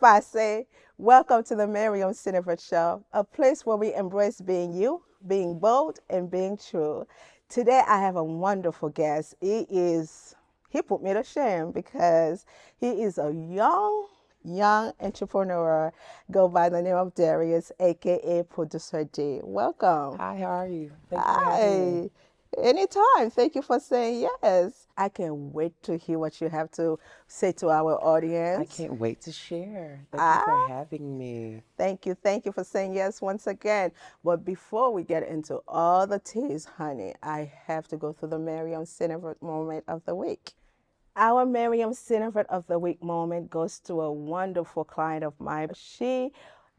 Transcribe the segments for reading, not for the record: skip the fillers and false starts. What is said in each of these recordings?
passe? Welcome to the Muriam Cinevert Show, a place where we embrace being you, being bold, and being true. Today I have a wonderful guest. He put me to shame because he is a young entrepreneur, go by the name of Darius, aka Producer D. Welcome. Hi, how are you? Thank you for having me. Hi. Anytime. Thank you for saying yes. I can't wait to hear what you have to say to our I audience. can't wait to share. Thank you for Ah, having me. thank you. Thank you for saying yes once again. But before we get into all the teas, honey, I have to go through the Miriam Cinevert moment of the week. Our Miriam Cinevert of the week moment goes to a wonderful client of mine. She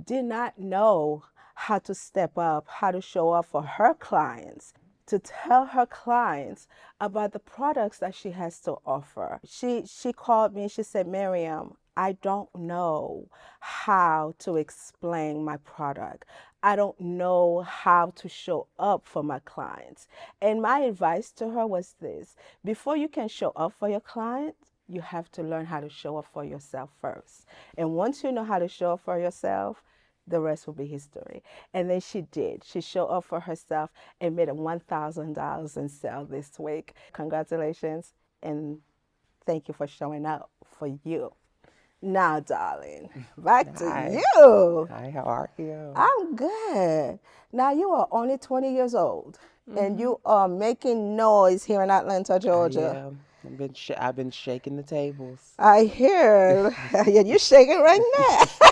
did not know how to step up, how to show up for her clients, to tell her clients about the products that she has to offer. She called me, she said, Miriam, I don't know how to explain my product. I don't know how to show up for my clients. And my advice to her was this: before you can show up for your clients, you have to learn how to show up for yourself first. And once you know how to show up for yourself, the rest will be history. And then she did. She showed up for herself and made a $1,000 in sale this week. Congratulations, and thank you for showing up for you. Now, darling, back to Hi. you. Hi, how are you? I'm good. Now, you are only 20 years old and Mm-hmm. you are making noise here in Atlanta, I Georgia. am. I've been shaking the tables. I hear you're shaking right now.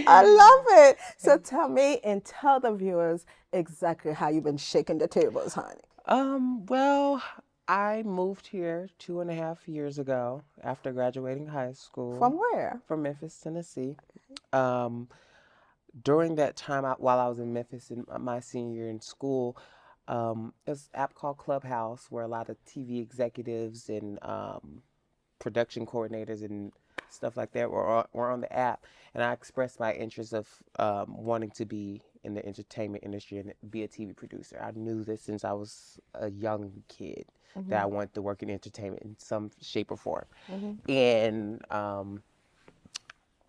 I love it. So tell me and tell the viewers exactly how you've been shaking the tables, honey. Well, I moved here 2.5 years ago after graduating high school From where? from Memphis, Tennessee. Um, During that time, while I was in Memphis in my senior year in school, there's an app called Clubhouse where a lot of TV executives and production coordinators and stuff like that were on the app. And I expressed my interest of wanting to be in the entertainment industry and be a TV producer. I knew this since I was a young kid that I wanted to work in entertainment in some shape or form. And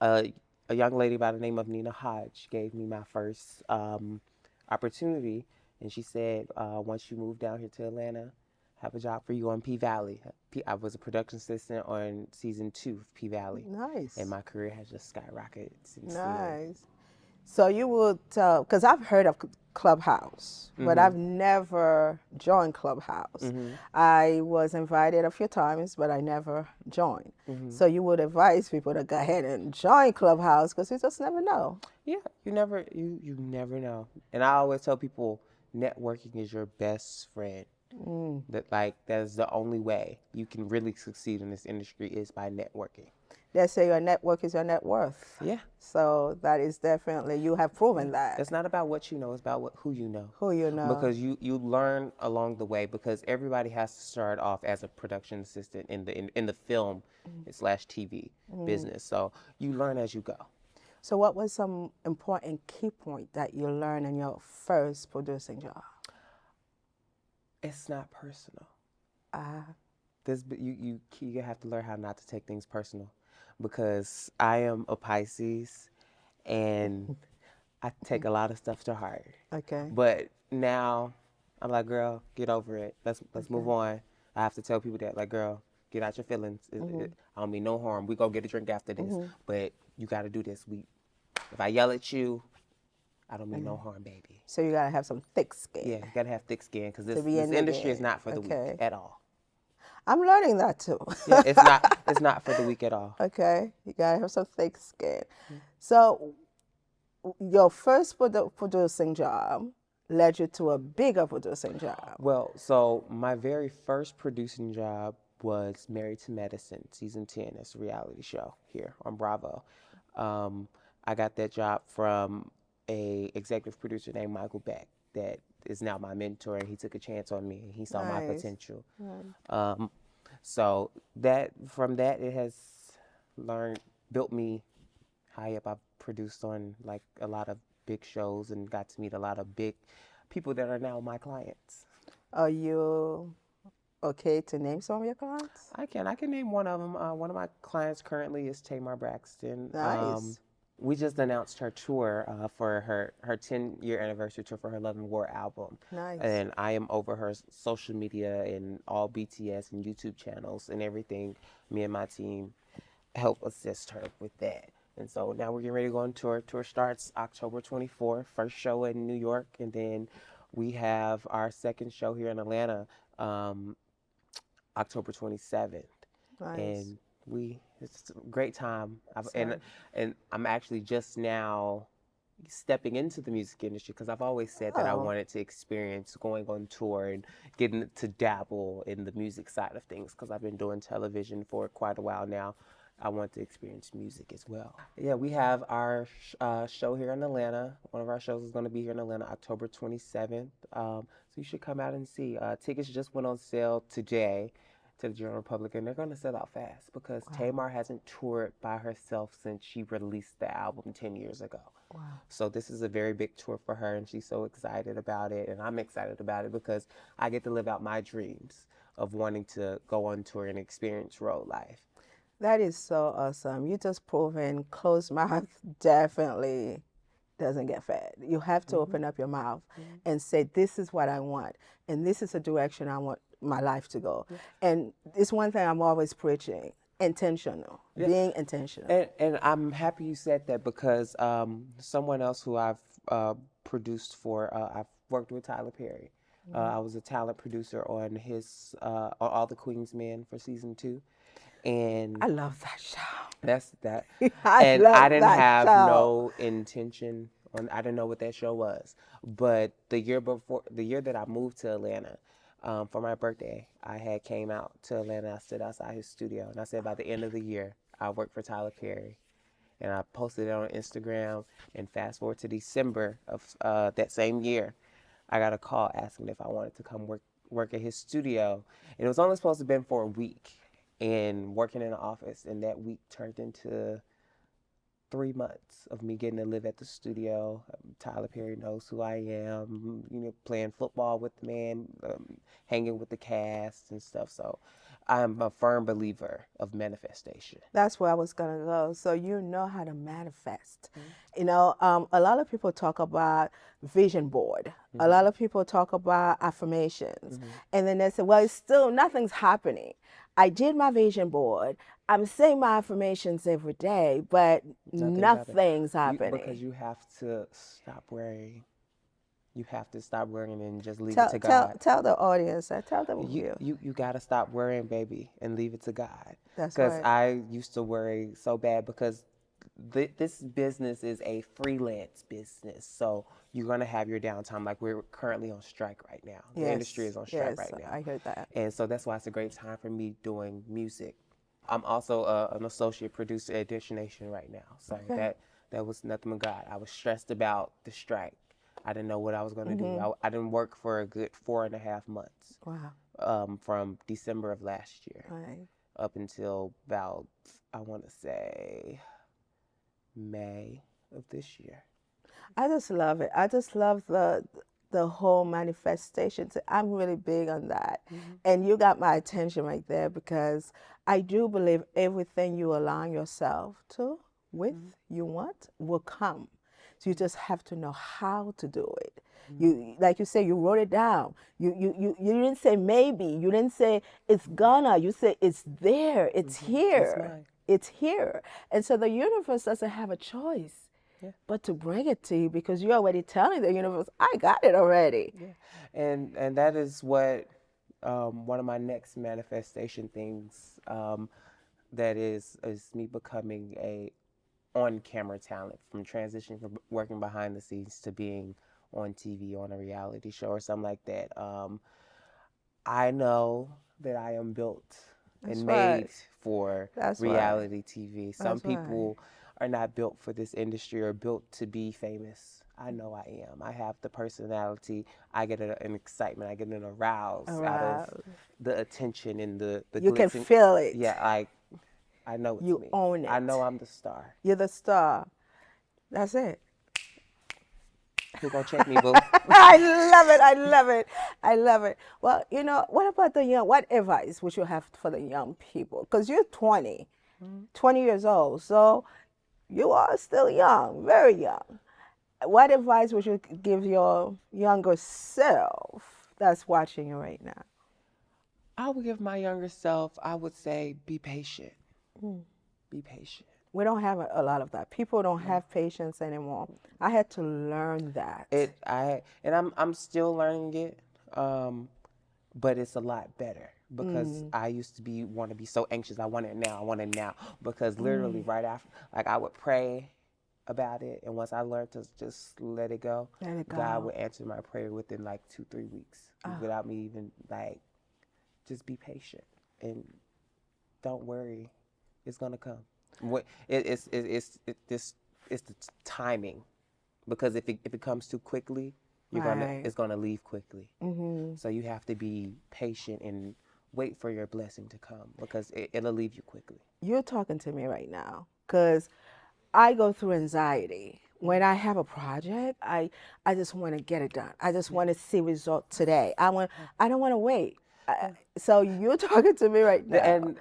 a, a young lady by the name of Nina Hodge gave me my first opportunity, and she said, once you move down here to Atlanta, have a job for you on P Valley. I was a production assistant on season 2 of P Valley, and Nice. my career has just skyrocketed since then. Nice. So you would tell, because I've heard of Clubhouse, but Mm-hmm. I've never joined Clubhouse. Mm-hmm. I was invited a few times, but I never joined. Mm-hmm. So you would advise people to go ahead and join Clubhouse because you just never know. Yeah, you never know. And I always tell people networking is your best friend. That's the only way you can really succeed in this industry is by networking. They say your network is your net worth. Yeah. So that is definitely, you have proven that. It's not about what you know, it's about who you know. Who you know. Because you learn along the way, because everybody has to start off as a production assistant in the film slash TV business. So you learn as you go. So what was some important key point that you learned in your first producing job? It's not personal. Uh, You have to learn how not to take things personal, because I am a Pisces and I take a lot of stuff to heart. okay. But now I'm like, girl, get over it. Let's move on. I have to tell people that, like, girl, get out your feelings. I don't mean no harm. We go get a drink after this, but you got to do this. If I yell at you, I don't mean no harm, baby. So you gotta have some thick skin. Yeah, you gotta have thick skin, because this be in the industry is game. not for the weak Okay. at all. I'm learning that too. Yeah, it's not for the weak at all. Okay, you gotta have some thick skin. So your first producing job led you to a bigger producing job. Well, so my very first producing job was Married to Medicine, season 10. It's a reality show here on Bravo. I got that job from a executive producer named Michael Beck that is now my mentor, and he took a chance on me and he saw my Nice. potential. So from that it has built me high up. I've produced on like a lot of big shows and got to meet a lot of big people that are now my clients. Are you okay to name some of your clients? I can name one of them. One of my clients currently is Tamar Braxton. Nice. We just announced her tour for her 10-year anniversary tour for her Love and War album. Nice. And I am over her social media and all BTS and YouTube channels and everything. Me and my team help assist her with that. And so now we're getting ready to go on tour. Tour starts October 24th, first show in New York, and then we have our second show here in Atlanta, October 27th. Nice. And it's a great time. Sorry. And I'm actually just now stepping into the music industry because I've always said that I Oh, wanted to experience going on tour and getting to dabble in the music side of things because I've been doing television for quite a while now. I want to experience music as well. Yeah, we have our show here in Atlanta. One of our shows is going to be here in Atlanta, October 27th. So you should come out and see. Tickets just went on sale today to the general public, and they're going to sell out fast because wow. Tamar hasn't toured by herself since she released the album 10 years ago. Wow. So this is a very big tour for her, and she's so excited about it, and I'm excited about it because I get to live out my dreams of wanting to go on tour and experience road life. That is so awesome. You just proven closed mouth definitely doesn't get fed. You have to open up your mouth and say, this is what I want, and this is the direction I want my life to go. And it's one thing I'm always preaching, intentional, being intentional. And I'm happy you said that because someone else who I've produced for, I've worked with Tyler Perry. I was a talent producer on his on All the Queen's Men for season 2. And I love that show. that's that. I And I love didn't that have show. no intention on, I didn't know what that show was. But the year that I moved to Atlanta, for my birthday, I had came out to Atlanta. I stood outside his studio, and I said by the end of the year, I work for Tyler Perry. And I posted it on Instagram. And fast forward to December of that same year, I got a call asking if I wanted to come work at his studio. And it was only supposed to have been for a week. And working in the office, and that week turned into 3 months of me getting to live at the studio. Tyler Perry knows who I am, playing football with the man, hanging with the cast and stuff. So I'm a firm believer of manifestation. That's where I was going to go. So you know how to manifest. You know, a lot of people talk about vision board. A lot of people talk about affirmations. And then they say, well, it's still, nothing's happening. I did my vision board. I'm saying my affirmations every day, but nothing's happening. Because you have to stop worrying. You have to stop worrying and just leave it to God. Tell the audience that. Tell them you got to stop worrying, baby, and leave it to God. That's right. Because right. I used to worry so bad because this business is a freelance business. So you're going to have your downtime. Like we're currently on strike right now. Yes. The industry is on strike right now. I heard that. And so that's why it's a great time for me doing music. I'm also an associate producer at Dish Nation right now. So that was nothing but God. I was stressed about the strike. I didn't know what I was going to do. I didn't work for a good 4.5 months. Wow. From December of last year up until about, I want to say, May of this year. I just love it. I just love the whole manifestation. I'm really big on that. And you got my attention right there because I do believe everything you align yourself to with, you want, will come. So you just have to know how to do it. You, like you say, you wrote it down. You didn't say maybe. You didn't say it's gonna. You say it's there. It's here. It's here. And so the universe doesn't have a choice but to bring it to you because you're already telling the universe, I got it already. Yeah. And that is what one of my next manifestation things that is me becoming a on-camera talent, from transitioning from working behind the scenes to being on TV on a reality show or something like that. I know that I am built and made for reality TV. Some people are not built for this industry or built to be famous. I know I am. I have the personality. I get an excitement. I get an arouse out of the attention and the you glitz. Can feel it. Yeah, I know it's you me. Own it. I know I'm the star. You're the star. That's it. Who gonna check me, boo? I love it. I love it. I love it. Well, what about the young? What advice would you have for the young people? Because you're 20, 20 years old. So you are still young, very young. What advice would you give your younger self that's watching you right now? I would give my younger self, I would say, be patient. Be patient. We don't have a lot of that. People don't have patience anymore. I had to learn that. I'm still learning it, but it's a lot better because I used to want to be so anxious. I want it now. I want it now because literally right after, like I would pray about it, and once I learned to just let it go, Let it God go. would answer my prayer within like 2-3 weeks without me even like. Just be patient and don't worry. It's gonna come. It's the timing, because if it comes too quickly, Right. it's gonna leave quickly. Mm-hmm. So you have to be patient and wait for your blessing to come because it'll leave you quickly. You're talking to me right now because I go through anxiety. When I have a project, I just want to get it done. I just want to see results today. I don't want to wait. So you're talking to me right now.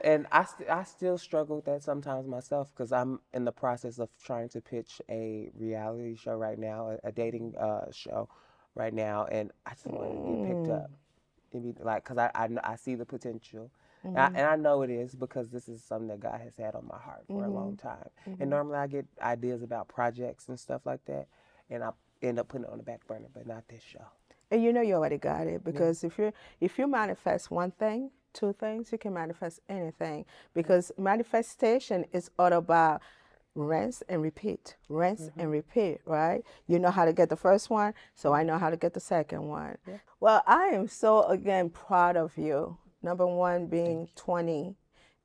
I still struggle with that sometimes myself because I'm in the process of trying to pitch a reality show right now, a dating show right now, and I just want to get picked up. Like, because I see the potential. And I know it is because this is something that God has had on my heart for a long time. And normally I get ideas about projects and stuff like that, and I end up putting it on the back burner, but not this show. And you already got it because if you manifest one thing, two things, you can manifest anything because manifestation is all about rinse and repeat, rinse and repeat, right? You know how to get the first one, so I know how to get the second one. Well, I am so again proud of you. Number one, being 20,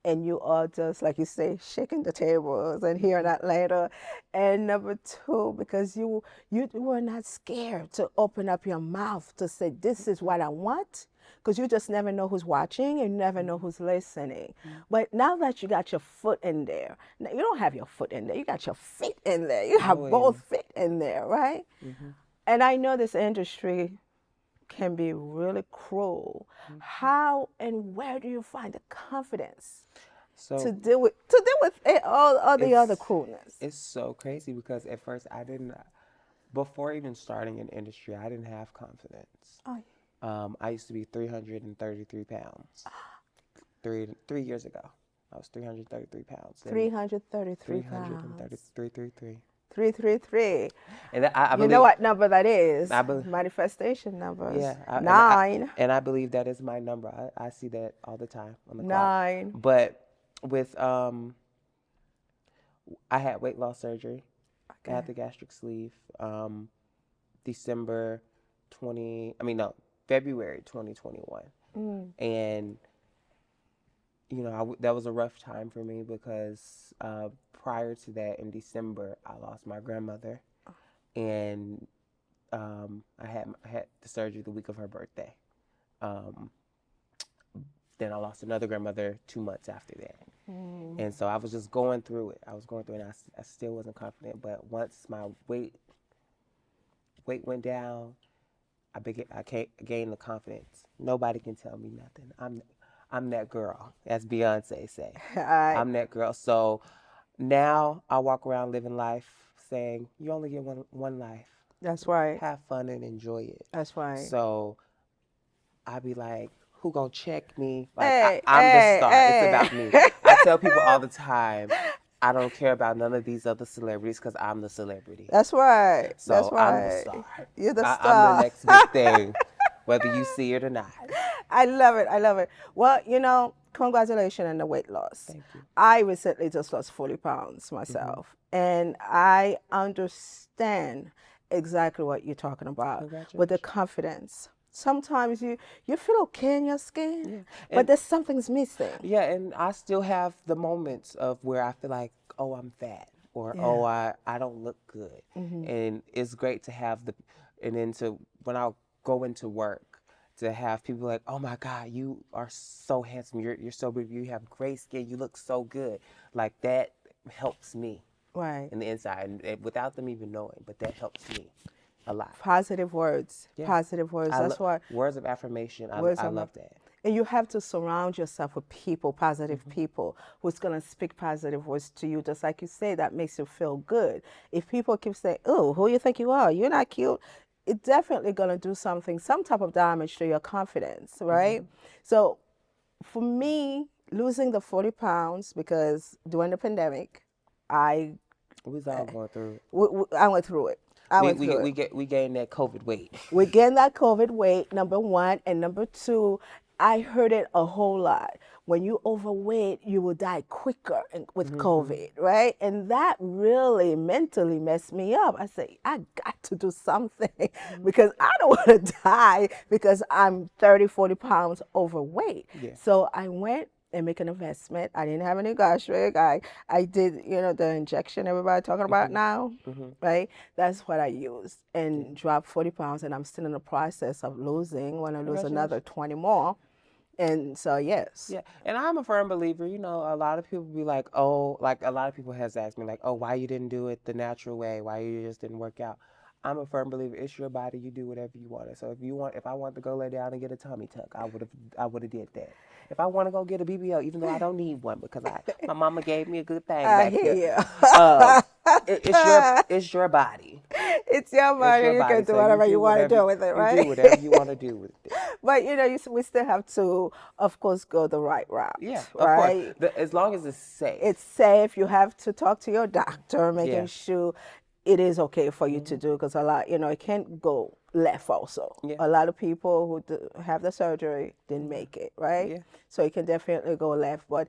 and you are just like you say, shaking the tables and hearing Atlanta. And number two, because you were not scared to open up your mouth to say, this is what I want. Because you just never know who's watching and you never know who's listening. But now that you got your foot in there, now you don't have your foot in there, you got your feet in there. You have both feet in there, right? And I know this industry can be really cruel. How and where do you find the confidence to deal with all the other cruelness? It's so crazy because at first before even starting in industry, I didn't have confidence. I used to be 333 pounds. 3 years ago, I was 333 pounds. 333 pounds. 333. 333. And I believe, you know what number that is? believe, manifestation numbers. Yeah. 9. And I believe that is my number. I see that all the time on the 9. clock. But with, I had weight loss surgery. I had the gastric sleeve, February 2021. And, that was a rough time for me because prior to that, in December, I lost my grandmother. And I had the surgery the week of her birthday. Then I lost another grandmother 2 months after that. And so I was just going through it. And I still wasn't confident. But once my weight went down, I gained the confidence. Nobody can tell me nothing. I'm that girl, as Beyonce say. I'm that girl. So now I walk around living life saying, you only get one life. That's right. Have fun and enjoy it. That's right. So I be like, who gonna check me? Like, I'm the star. It's about me. I tell people all the time, I don't care about none of these other celebrities because I'm the celebrity. That's right. So That's right. I'm the star. You're the star. I'm the next big thing, whether you see it or not. I love it. I love it. Well, congratulations on the weight loss. Thank you. I recently just lost 40 pounds myself. And I understand exactly what you're talking about with the confidence. Sometimes you feel okay in your skin, but there's something's missing. Yeah, and I still have the moments of where I feel like, oh, I'm fat, or oh, I don't look good. And it's great to have when I go into work, to have people like, oh my God, you are so handsome, you're so beautiful, you have great skin, you look so good. Like that helps me. Right. In the inside, and without them even knowing, but that helps me. a lot. Positive words. Yeah. Positive words. That's why Words of affirmation. words I of love that. and you have to surround yourself with people, positive people, who's going to speak positive words to you. Just like you say, that makes you feel good. If people keep saying, oh, who you think you are? You're not cute. It's definitely going to do something, some type of damage to your confidence, right? So for me, losing the 40 pounds, because during the pandemic, I, We was all going through it. I went through it. I went through it. We gained that COVID weight. We gained that COVID weight, number one. And number two, I heard it a whole lot. When you overweight, you will die quicker with COVID, right? And that really mentally messed me up. I said, I got to do something because I don't want to die because I'm 30, 40 pounds overweight. Yeah. So I went and make an investment. I didn't have any gastric. I did, the injection everybody talking about now, right? That's what I used and dropped 40 pounds, and I'm still in the process of losing. Want to lose another 20 more. And so, yes. Yeah, and I'm a firm believer. A lot of people be like, oh, like a lot of people has asked me, like, oh, why you didn't do it the natural way? Why you just didn't work out? I'm a firm believer. It's your body. You do whatever you want. So if I want to go lay down and get a tummy tuck, I would have did that. If I want to go get a BBL, even though I don't need one because my mama gave me a good thing I back hear here. you. It's your body. It's your body. You can do whatever you want to do with it, right? You do whatever you want to do with it. But we still have to, of course, go the right route. Yeah, right. Of course. As long as it's safe. It's safe. You have to talk to your doctor, making Yeah. sure it is okay for you to do, because a lot, it can't go left also. Yeah. A lot of people who have the surgery didn't make it, right? Yeah. So it can definitely go left. But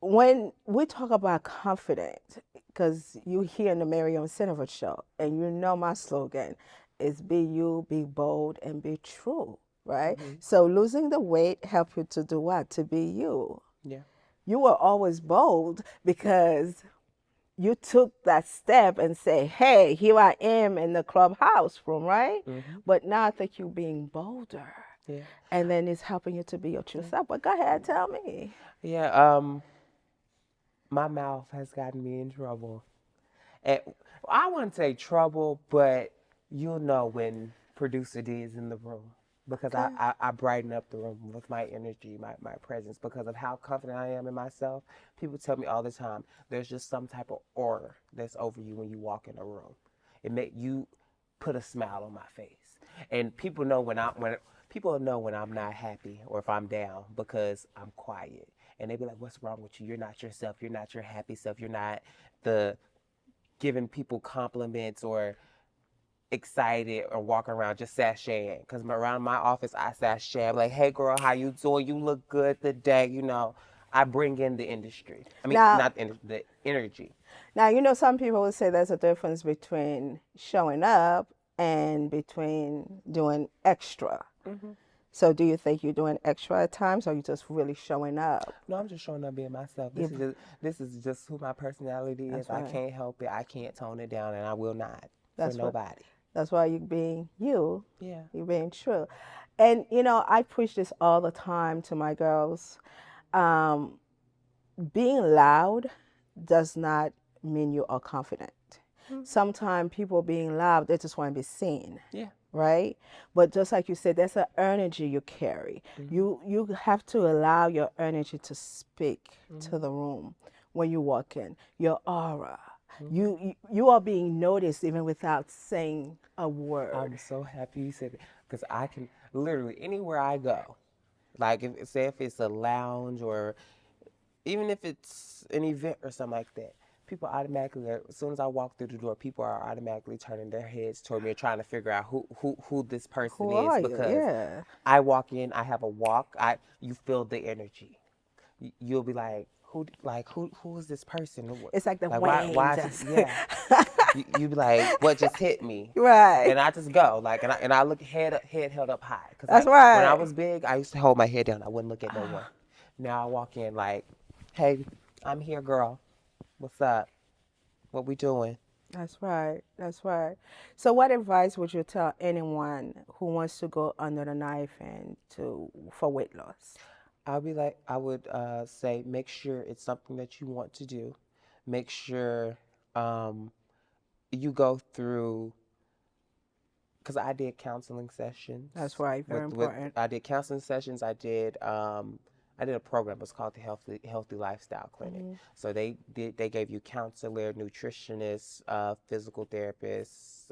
when we talk about confidence, because you hear in the Muriam Cinevert Show, and my slogan is be you, be bold, and be true, right? So losing the weight helped you to do what? To be you. Yeah. You were always bold because you took that step and say, hey, here I am in the clubhouse room, right? But now I think you're being bolder. Yeah. And then it's helping you to be your true self. But go ahead, tell me. Yeah. My mouth has gotten me in trouble. And I wouldn't say trouble, but you'll know when producer D is in the room. Because I brighten up the room with my energy, my presence, because of how confident I am in myself. People tell me all the time, there's just some type of aura that's over you when you walk in a room. It make you put a smile on my face. And people know when I'm not happy or if I'm down because I'm quiet. And they be like, what's wrong with you? You're not yourself. You're not your happy self. You're not the giving people compliments or excited or walking around just sashaying. Because around my office, I sashay. I'm like, hey, girl, how you doing? You look good today. I bring in the industry. I mean, not the industry, the energy. Now, some people will say there's a difference between showing up and between doing extra. So do you think you're doing extra at times, or are you just really showing up? No, I'm just showing up being myself. This is just who my personality is. Right. I can't help it. I can't tone it down, and I will not for nobody. That's why you're being you. Yeah. You're being true. And, I preach this all the time to my girls. Being loud does not mean you are confident. Sometimes people being loud, they just want to be seen. Yeah. Right? But just like you said, there's an energy you carry. You have to allow your energy to speak to the room when you walk in. Your aura. You are being noticed even without saying a word. I'm so happy you said it, because I can literally anywhere I go, like if it's a lounge or even if it's an event or something like that, people automatically, as soon as I walk through the door, people are automatically turning their heads toward me and trying to figure out who this person is, because I walk in, I have a walk, you feel the energy. You'll be like, who is this person? It's like the why just... you be like, what just hit me? Right. And I just go and I look head held up high. That's right. When I was big, I used to hold my head down. I wouldn't look at no one. Now I walk in like, hey, I'm here, girl. What's up? What we doing? That's right. That's right. So what advice would you tell anyone who wants to go under the knife and for weight loss? I would say make sure it's something that you want to do. Make sure you go through because I did counseling sessions. That's right. Very important. I did counseling sessions. I did a program. It's called the Healthy Lifestyle Clinic. So they gave you counselor, nutritionists, physical therapists,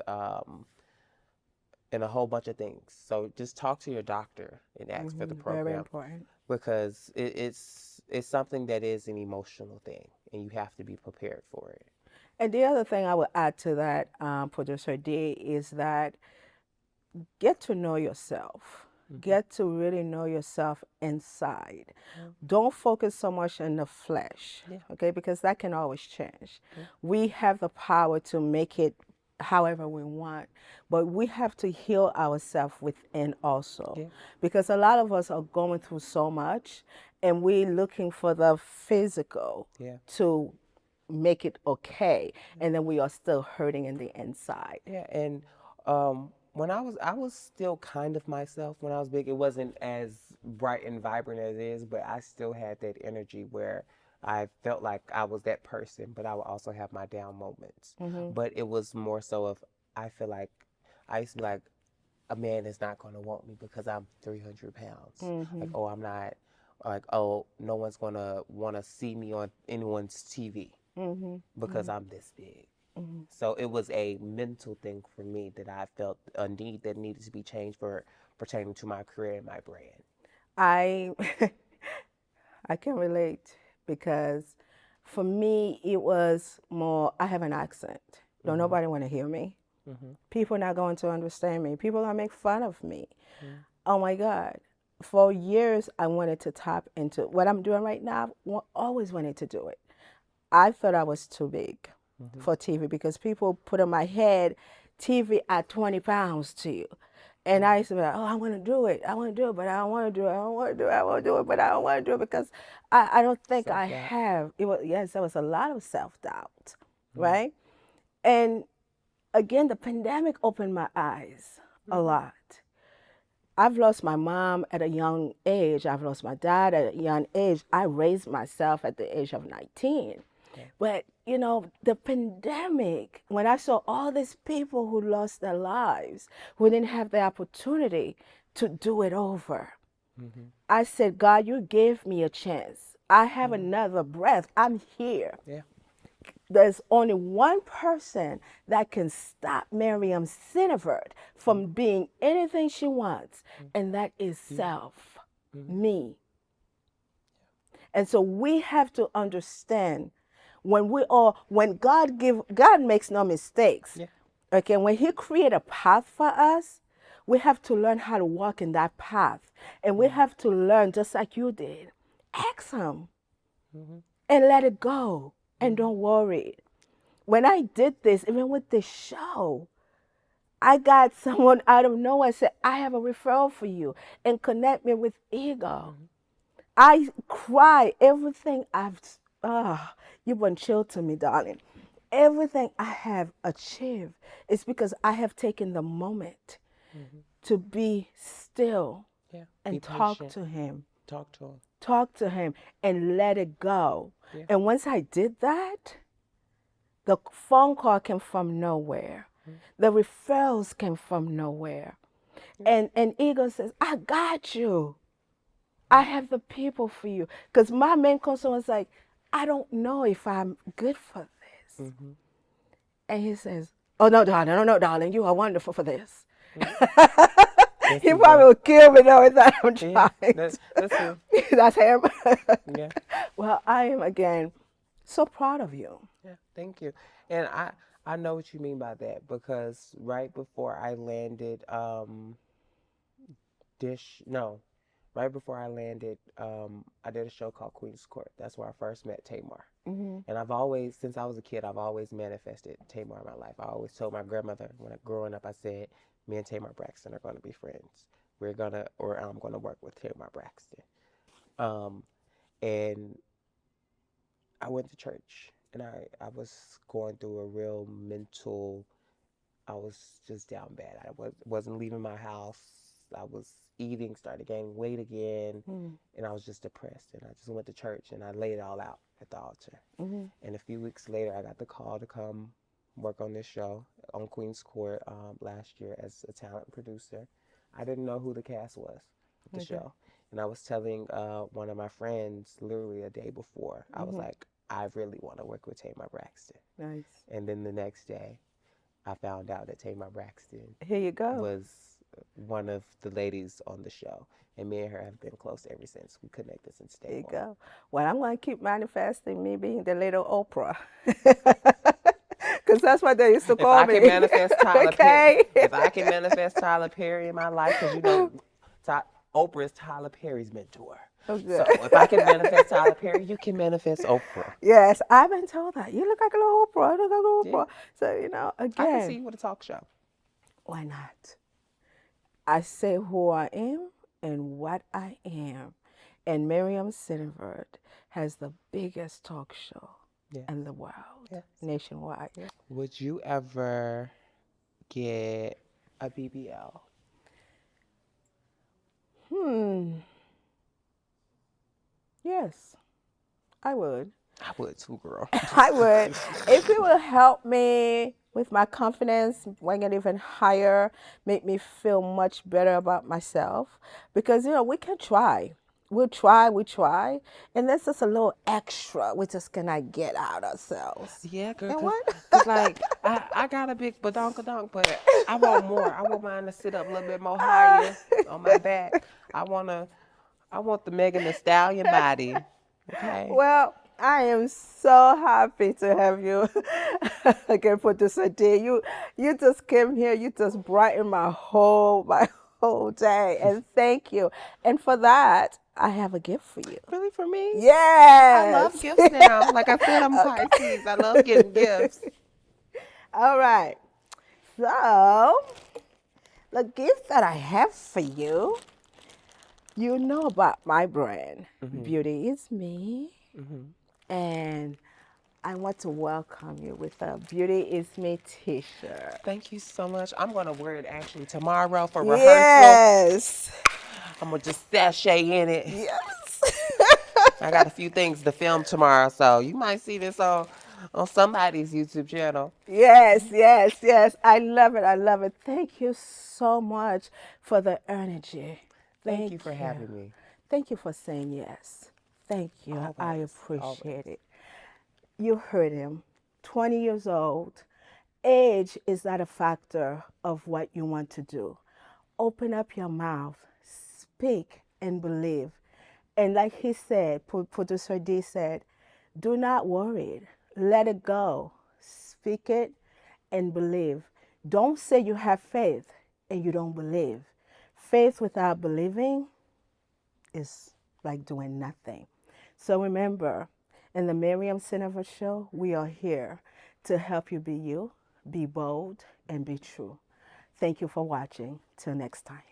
and a whole bunch of things. So just talk to your doctor and ask for the Very program, important. because it's something that is an emotional thing, and you have to be prepared for it. And the other thing I would add to that, Producer D, is that get to know yourself. Get to really know yourself inside. Don't focus so much on the flesh, okay? Because that can always change. We have the power to make it however we want, but we have to heal ourselves within also. Because a lot of us are going through so much, and we're looking for the physical to make it okay, and then we are still hurting in the inside. Yeah, and when I was still kind of myself when I was big. It wasn't as bright and vibrant as it is, but I still had that energy where I felt like I was that person, but I would also have my down moments. But it was more so of, I feel like I used to be like, a man is not going to want me because I'm 300 pounds. Like, oh, I'm not, like, oh, no one's going to want to see me on anyone's TV because I'm this big. So it was a mental thing for me that I felt a need that needed to be changed for pertaining to my career and my brand. I I can relate, because for me it was more, I have an accent. Don't nobody want to hear me. People not going to understand me. People gonna make fun of me. Oh my God. For years I wanted to tap into what I'm doing right now. Always wanted to do it. I thought I was too big for TV, because people put in my head TV at 20 pounds to you. And I used to be like, oh, I want to do it. I want to do it, but I don't want to do it. I don't want to do it. I want to do it, but I don't want to do it, because I don't think I Self-doubt. have. It was, yes, there was a lot of self-doubt, right? And again, the pandemic opened my eyes a lot. I've lost my mom at a young age. I've lost my dad at a young age. I raised myself at the age of 19. But, you know, the pandemic, when I saw all these people who lost their lives, who didn't have the opportunity to do it over, I said, God, you gave me a chance. I have another breath. I'm here. There's only one person that can stop Muriam Cinevert from being anything she wants, and that is self, me. And so we have to understand, when God makes no mistakes. Okay, when He create a path for us, we have to learn how to walk in that path, and we have to learn, just like you did, ask Him and let it go, and don't worry. When I did this, even with the show, I got someone out of nowhere said, I have a referral for you, and connect me with Ego. I cry. Everything you've been chill to me, darling. Everything I have achieved is because I have taken the moment to be still and talk to Him. Talk to him. Talk to Him and let it go. And once I did that, the phone call came from nowhere. The referrals came from nowhere. And Ego says, I got you. I have the people for you. Because my main concern was like, I don't know if I'm good for this. And he says, oh, no, darling, no, darling, you are wonderful for this. He probably will kill me though if I'm trying. That's him. That's him. Yeah. Well, I am, again, so proud of you. Yeah, thank you. And I know what you mean by that, because right before I landed right before I landed, I did a show called Queen's Court. That's where I first met Tamar. And I've always, since I was a kid, I've always manifested Tamar in my life. I always told my grandmother when I growing up, I said, me and Tamar Braxton are going to be friends. I'm going to work with Tamar Braxton. And I went to church, and I was going through a real I was just down bad. I wasn't leaving my house. I was eating, started gaining weight again, and I was just depressed. And I just went to church, and I laid it all out at the altar. And a few weeks later, I got the call to come work on this show on Queen's Court last year as a talent producer. I didn't know who the cast was of the show. And I was telling one of my friends literally a day before, I was like, I really want to work with Tamar Braxton. Nice. And then the next day, I found out that Tamar Braxton Here you go. was one of the ladies on the show. And me and her have been close ever since. We connected since day There you one. go. Well, I'm going to keep manifesting me being the little Oprah. Because that's what they used to If call I me. can manifest Tyler Okay. Perry, if I can manifest Tyler Perry in my life, because you know, Oprah is Tyler Perry's mentor. Okay. So if I can manifest Tyler Perry, you can manifest Oprah. Yes, I've been told that. You look like a little Oprah. You look like a little Oprah. Yeah. So, you know, I can see again, you with a talk show. why not? I say who I am and what I am. And Muriam Cinevert has the biggest talk show in the world, nationwide. Would you ever get a BBL? Yes, I would. I would too, girl. I would. If it will help me with my confidence, bring it even higher, make me feel much better about myself. Because, you know, we can try. We try. And that's just a little extra we just cannot get out ourselves. Yeah, girl. And what? Cause like I got a big badonkadonk, but I want more. I want mine to sit up a little bit more higher on my back. I want the Megan Thee Stallion body. Okay. Well, I am so happy to have you again, Producer D. You just came here. You just brightened my whole day, and thank you. And for that, I have a gift for you. Really, for me? Yes. I love gifts now. Like I said, I'm Pisces. I love getting gifts. All right. So, the gift that I have for you, you know about my brand, Beauty is Me. And I want to welcome you with a Beauty is Me t-shirt. Thank you so much. I'm going to wear it actually tomorrow for rehearsal. Yes. I'm going to just sashay in it. Yes. I got a few things to film tomorrow, so you might see this on somebody's YouTube channel. Yes. I love it. Thank you so much for the energy. Thank you for having me. Thank you for saying yes. Thank you. Always, I appreciate always. it. You heard him. 20 years old. Age is not a factor of what you want to do. Open up your mouth, speak, and believe. And like he said, Producer D said, do not worry. Let it go. Speak it and believe. Don't say you have faith and you don't believe. Faith without believing is like doing nothing. So remember, in the Muriam Cinevert Show, we are here to help you, be bold, and be true. Thank you for watching. Till next time.